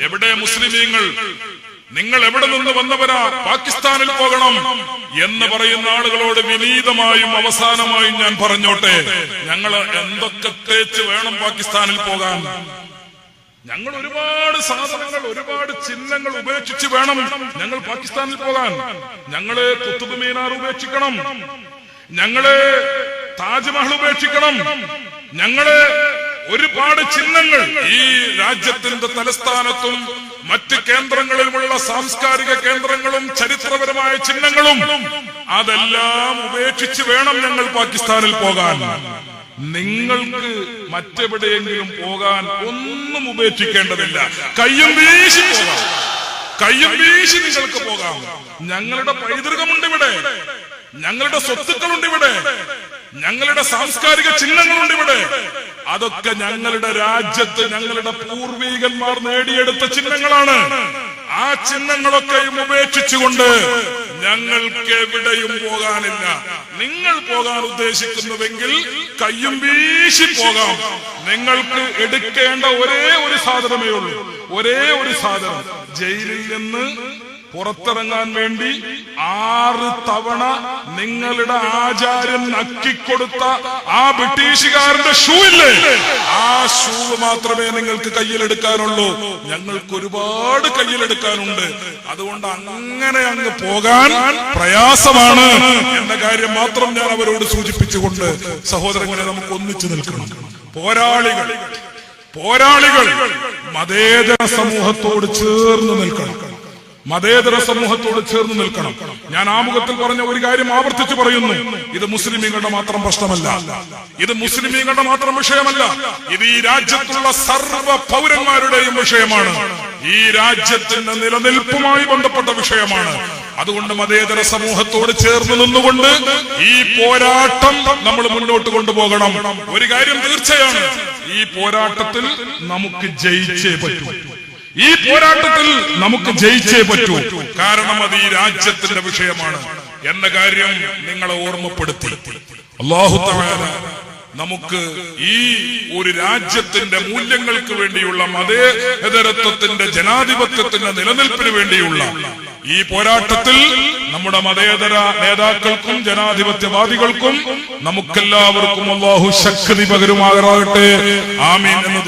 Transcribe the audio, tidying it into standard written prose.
എവിടെ മുസ്ലിമീങ്ങൾ, നിങ്ങൾ എവിടെ നിന്ന് വന്നവരാ, പാകിസ്ഥാനിൽ പോകണം എന്ന് പറയുന്ന ആളുകളോട് വിനീതമായും അവസാനമായും ഞാൻ പറഞ്ഞോട്ടെ, ഞങ്ങൾ എന്തൊക്കെ തേച്ച് വേണം പാകിസ്ഥാനിൽ പോകാൻ? ഞങ്ങൾ ഒരുപാട് സാധനങ്ങൾ, ഒരുപാട് ചിഹ്നങ്ങൾ ഉപേക്ഷിച്ച് വേണം ഞങ്ങൾ പാകിസ്ഥാനിൽ പോകാൻ. ഞങ്ങള് കുത്തുബ് മീനാർ ഉപേക്ഷിക്കണം, ഞങ്ങള് താജ്മഹൽ ഉപേക്ഷിക്കണം, ഞങ്ങള് ഒരുപാട് ചിഹ്നങ്ങൾ ഈ രാജ്യത്തിന്റെ തലസ്ഥാനത്തും മറ്റ് കേന്ദ്രങ്ങളിലുമുള്ള സാംസ്കാരിക കേന്ദ്രങ്ങളും ചരിത്രപരമായ ചിഹ്നങ്ങളും അതെല്ലാം ഉപേക്ഷിച്ച് വേണം ഞങ്ങൾ പാകിസ്ഥാനിൽ പോകാൻ. നിങ്ങൾക്ക് മറ്റെവിടെയെങ്കിലും പോകാൻ ഒന്നും ഉപേക്ഷിക്കേണ്ടതില്ല. കയ്യും വീശി പോകാം, കയ്യും വീശി നിങ്ങൾക്ക് പോകാം. ഞങ്ങളുടെ പൈതൃകമുണ്ട് ഇവിടെ, ഞങ്ങളുടെ സ്വത്തുക്കളുണ്ട് ഇവിടെ, ഞങ്ങളുടെ സാംസ്കാരിക ചിഹ്നങ്ങളുണ്ട് ഇവിടെ. അതൊക്കെ ഞങ്ങളുടെ രാജ്യത്ത് ഞങ്ങളുടെ പൂർവീകന്മാർ നേടിയെടുത്ത ചിഹ്നങ്ങളാണ്. ആ ചിഹ്നങ്ങളൊക്കെയും ഉപേക്ഷിച്ചുകൊണ്ട് ഞങ്ങൾക്ക് എവിടെയും പോകാനില്ല. നിങ്ങൾ പോകാൻ ഉദ്ദേശിക്കുന്നുവെങ്കിൽ കയ്യും വീശി പോകാം. നിങ്ങൾക്ക് എടുക്കേണ്ട ഒരേ ഒരു സാധനമേ ഉള്ളൂ, ഒരേ ഒരു സാധനം. ജയിലിൽ നിന്ന് പുറത്തിറങ്ങാൻ വേണ്ടി 6 തവണ നിങ്ങളുടെ ആചാര്യൻ നക്കിക്കൊടുത്ത ആ ബ്രിട്ടീഷുകാരന്റെ ഷൂ ഇല്ലേ, ആ ഷൂ മാത്രമേ നിങ്ങൾക്ക് കയ്യിലെടുക്കാനുള്ളൂ. ഞങ്ങൾക്ക് ഒരുപാട് കയ്യിലെടുക്കാനുണ്ട്. അതുകൊണ്ട് അങ്ങനെ അങ്ങ് പോകാൻ പ്രയാസമാണ് എന്ന കാര്യം മാത്രം ഞാൻ അവരോട് സൂചിപ്പിച്ചുകൊണ്ട്, സഹോദരങ്ങളെ, നമുക്ക് ഒന്നിച്ചു നിൽക്കണം. പോരാളികൾ, പോരാളികൾ മതേതര സമൂഹത്തോട് ചേർന്ന് നിൽക്കണം, മതേതര സമൂഹത്തോട് ചേർന്ന് നിൽക്കണം. ഞാൻ ആമുഖത്തിൽ പറഞ്ഞ ഒരു കാര്യം ആവർത്തിച്ചു പറയുന്നു. ഇത് മുസ്ലിമീങ്ങളുടെ മാത്രം പ്രശ്നമല്ല, ഇത് മുസ്ലിമീങ്ങളുടെ മാത്രം വിഷയമല്ല, ഇത് ഈ രാജ്യത്തുള്ള സർവ്വ പൗരന്മാരുടെയും വിഷയമാണ്. ഈ രാജ്യത്തിന്റെ നിലനിൽപ്പുമായി ബന്ധപ്പെട്ട വിഷയമാണ്. അതുകൊണ്ട് മതേതര സമൂഹത്തോട് ചേർന്ന് നിന്നുകൊണ്ട് ഈ പോരാട്ടം നമ്മൾ മുന്നോട്ട് കൊണ്ടുപോകണം. ഒരു കാര്യം തീർച്ചയാണ്, ഈ പോരാട്ടത്തിൽ നമുക്ക് ജയിച്ചേ പറ്റൂ. ഈ പോരാട്ടത്തിൽ നമുക്ക് ജയിച്ചേ പറ്റൂ. കാരണം അത് ഈ രാജ്യത്തിന്റെ വിഷയമാണ് എന്ന കാര്യം നിങ്ങളെ ഓർമ്മപ്പെടുത്തി. അല്ലാഹു തആല നമുക്ക് ഈ ഒരു രാജ്യത്തിന്റെ മൂല്യങ്ങൾക്ക് വേണ്ടിയുള്ള, മതേതരത്വത്തിന്റെ, ജനാധിപത്യത്തിന്റെ നിലനിൽപ്പിന് വേണ്ടിയുള്ള ഈ പോരാട്ടത്തിൽ നമ്മുടെ മതേതര നേതാക്കൾക്കും ജനാധിപത്യവാദികൾക്കും നമുക്കെല്ലാവർക്കും അല്ലാഹു ശക്തി പകരുമാറാകട്ടെ. ആമീൻ എന്ന്